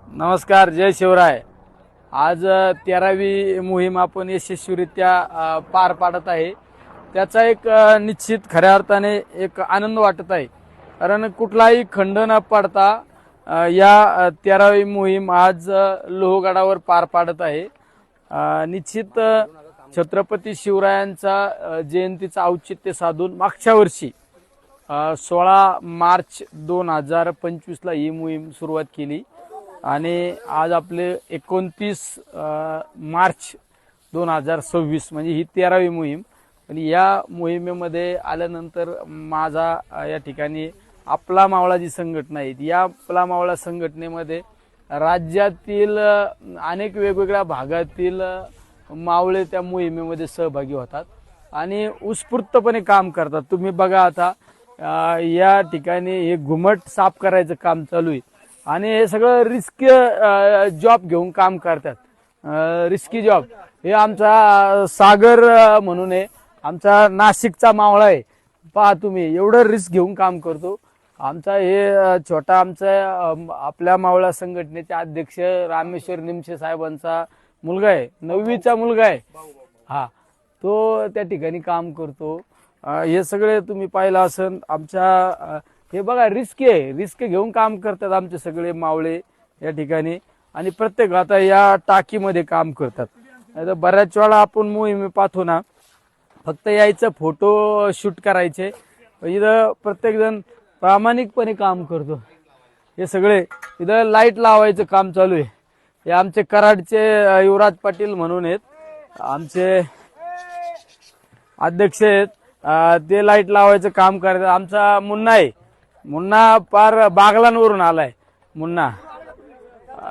नमस्कार, जय शिवराय. आज 13वी मोहीम आपण यशस्वीरित्या पार पाडत आहे. त्याचा एक निश्चित खऱ्या अर्थाने एक आनंद वाटत आहे. कारण कुठलाही खंड न पाडता या 13वी मोहीम आज लोहगडावर पार पाडत आहे. निश्चित छत्रपती शिवरायांचा जयंतीचा औचित्य साधून मागच्या वर्षी 16 मार्च 2025 ही मोहीम सुरुवात केली आणि आज आपले 29 मार्च 2026 म्हणजे ही 13वी मोहीम. पण या मोहिमेमध्ये आल्यानंतर माझा या ठिकाणी आपला मावळा जी संघटना आहे या आपला मावळा संघटनेमध्ये राज्यातील अनेक वेगवेगळ्या भागातील मावळे त्या मोहिमेमध्ये सहभागी होतात आणि उत्स्फूर्तपणे काम करतात. तुम्ही बघा आता या ठिकाणी हे घुमट साफ करायचं काम चालू आहे आणि हे सगळं रिस्की जॉब घेऊन काम करतात. रिस्की जॉब हे आमचा सागर म्हणून आहे, आमचा नाशिकचा मावळा आहे. पहा तुम्ही एवढं रिस्क घेऊन काम करतो. आमचा हे छोटा आमचा आपल्या मावळा संघटनेचे अध्यक्ष रामेश्वर निमशे साहेबांचा मुलगा आहे, 9वीचा मुलगा आहे. हा, तो त्या ठिकाणी काम करतो. हे सगळे तुम्ही पाहिलं असेल. आमच्या हे बघा रिस्क आहे, रिस्क घेऊन काम करतात आमचे सगळे मावळे या ठिकाणी आणि प्रत्येक आता या टाकीमध्ये काम करतात. आता बऱ्याच वेळा आपण मोहिमे पाहतो ना, फक्त यायचं फोटो शूट करायचे. इथं प्रत्येक जण प्रामाणिकपणे काम करतो. हे सगळे इथं लाईट लावायचं काम चालू आहे. हे आमचे कराडचे युवराज पाटील म्हणून आहेत, आमचे अध्यक्ष आहेत. ते लाईट लावायचं काम करतात. आमचा मुन्ना आहे, मुन्ना पार बागलांवरून आलाय मुन्ना.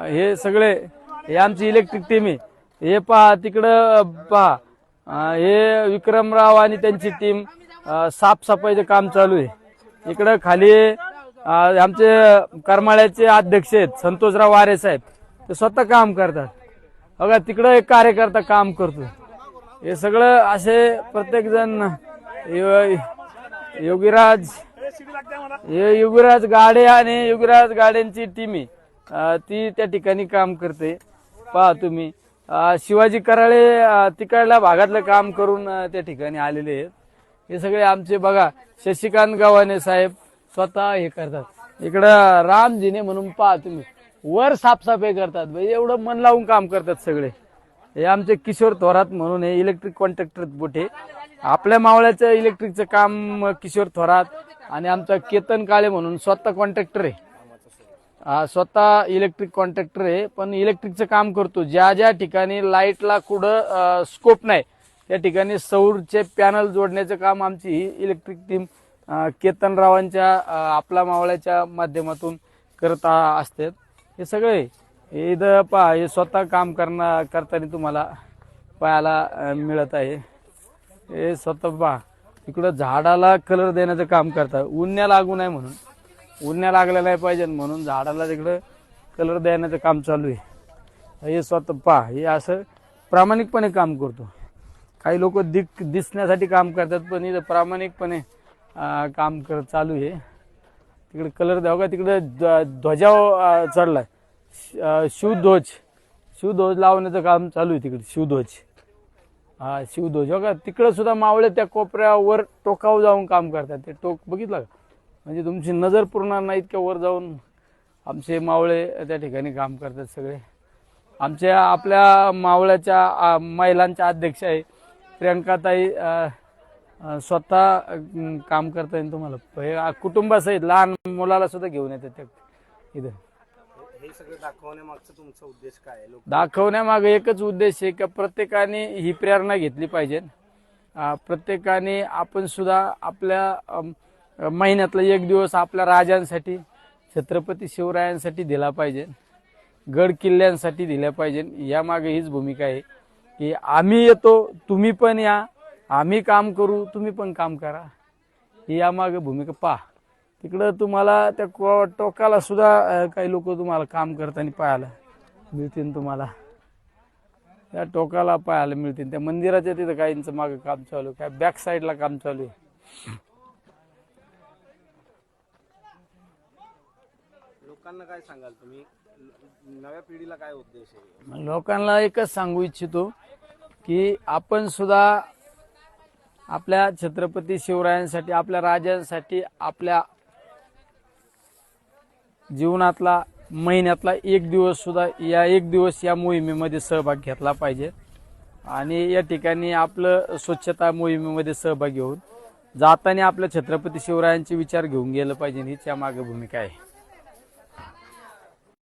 हे सगळे हे आमची इलेक्ट्रिक टीम आहे. हे पहा तिकडं पहा, हे विक्रमराव आणि त्यांची टीम साफसफाईचं काम चालू आहे. इकडं खाली आमचे करमाळ्याचे अध्यक्ष आहेत संतोषराव वारे साहेब, ते स्वतः काम करतात. बघा तिकडं एक कार्यकर्ता काम करतो. हे सगळं असे प्रत्येक जण योगीराज, हे योगीराज गाडे आणि योगीराज गाड्यांची टीम आहे, ती त्या ठिकाणी काम करते. पहा तुम्ही शिवाजी कराळे तिकडल्या भागातलं काम करून त्या ठिकाणी आलेले आहेत. हे सगळे आमचे बघा शशिकांत गव्हाणे साहेब स्वतः हे करतात. इकडं रामजीने म्हणून पहा तुम्ही वर साफसफाई करतात. भाई एवढं मन लावून काम करतात सगळे. हे आमचे किशोर थोरात म्हणून हे इलेक्ट्रिक कॉन्ट्रॅक्टर मोठे, आपल्या मावळ्याचं इलेक्ट्रिकचं काम किशोर थोरात. आणि आमचा केतन काळे म्हणून स्वतः कॉन्ट्रॅक्टर आहे, स्वतः इलेक्ट्रिक कॉन्ट्रॅक्टर आहे, पण इलेक्ट्रिकचं काम करतो. ज्या ज्या ठिकाणी लाईटला कुठं स्कोप नाही त्या ठिकाणी सौरचे पॅनल जोडण्याचं काम आमची ही इलेक्ट्रिक टीम केतनरावांच्या आपला मावळ्याच्या माध्यमातून करत असतात. हे सगळे इथं पहा, हे स्वतः काम करताना तुम्हाला पाहायला मिळत आहे. हे स्वतः पहा इकडं झाडाला कलर देण्याचं काम करतात. उन्ह्या लागू नये म्हणून, उन्ह्या लागल्या नाही पाहिजे म्हणून झाडाला तिकडं कलर देण्याचं काम चालू आहे. हे स्वतः पहा, हे असं प्रामाणिकपणे काम करतो. काही लोक दिसण्यासाठी काम करतात, पण इथं प्रामाणिकपणे काम चालू आहे. तिकडे कलर द्यावं का, तिकडे ध्वजा चढलाय, शिवध्वज लावण्याचं काम चालू आहे. तिकडे शिवध्वज, शिवध्वज बघा तिकडे सुद्धा मावळे त्या कोपऱ्यावर टोकावर जाऊन काम करतात. ते टोक बघितलं का, म्हणजे तुमची नजर पुरणार नाही इतक्या वर जाऊन आमचे मावळे त्या ठिकाणी काम करतात सगळे. आमच्या आपल्या मावळ्याच्या महिलांच्या अध्यक्ष आहे प्रियंकाताई, स्वतः काम करता येईल तुम्हाला. कुटुंबासहित लहान मुलाला सुद्धा घेऊन येतात त्या इथं. हे सगळं दाखवण्यामागचा तुमचा उद्देश काय आहे? दाखवण्यामागे एकच उद्देश आहे की प्रत्येकाने ही प्रेरणा घेतली पाहिजे. प्रत्येकाने आपण सुद्धा आपल्या महिन्यातला एक दिवस आपल्या राजांसाठी, छत्रपती शिवरायांसाठी दिला पाहिजे, गड किल्ल्यांसाठी दिल्या पाहिजे. यामागे हीच भूमिका आहे की आम्ही येतो, तुम्ही पण या, आम्ही काम करू, तुम्ही पण काम करा. ही यामागे भूमिका. पहा तिकडं तुम्हाला त्या टोकाला सुद्धा काही लोक तुम्हाला काम करताना पाहायला मिळतील. तुम्हाला त्या टोकाला पाहायला मिळतील. त्या मंदिराच्या तिथं काहींचं मागं काम चालू आहे, काय बॅक साईडला काम चालू आहे. लोकांना काय सांगाल तुम्ही? नव्या पिढीला काय उद्देश आहे? लोकांना एकच सांगू इच्छितो की आपण सुद्धा आपल्या छत्रपती शिवरायांसाठी, आपल्या राजांसाठी आपल्या जीवनातला महिन्यातला एक दिवस सुद्धा एक दिवस या मोहिमेमध्ये सहभाग घेतला पाहिजे आणि या ठिकाणी आपलं स्वच्छता मोहिमेमध्ये सहभागी होऊन जाताना आपल्या छत्रपती शिवरायांचे विचार घेऊन गेलं पाहिजे, हीच या मागे भूमिका आहे.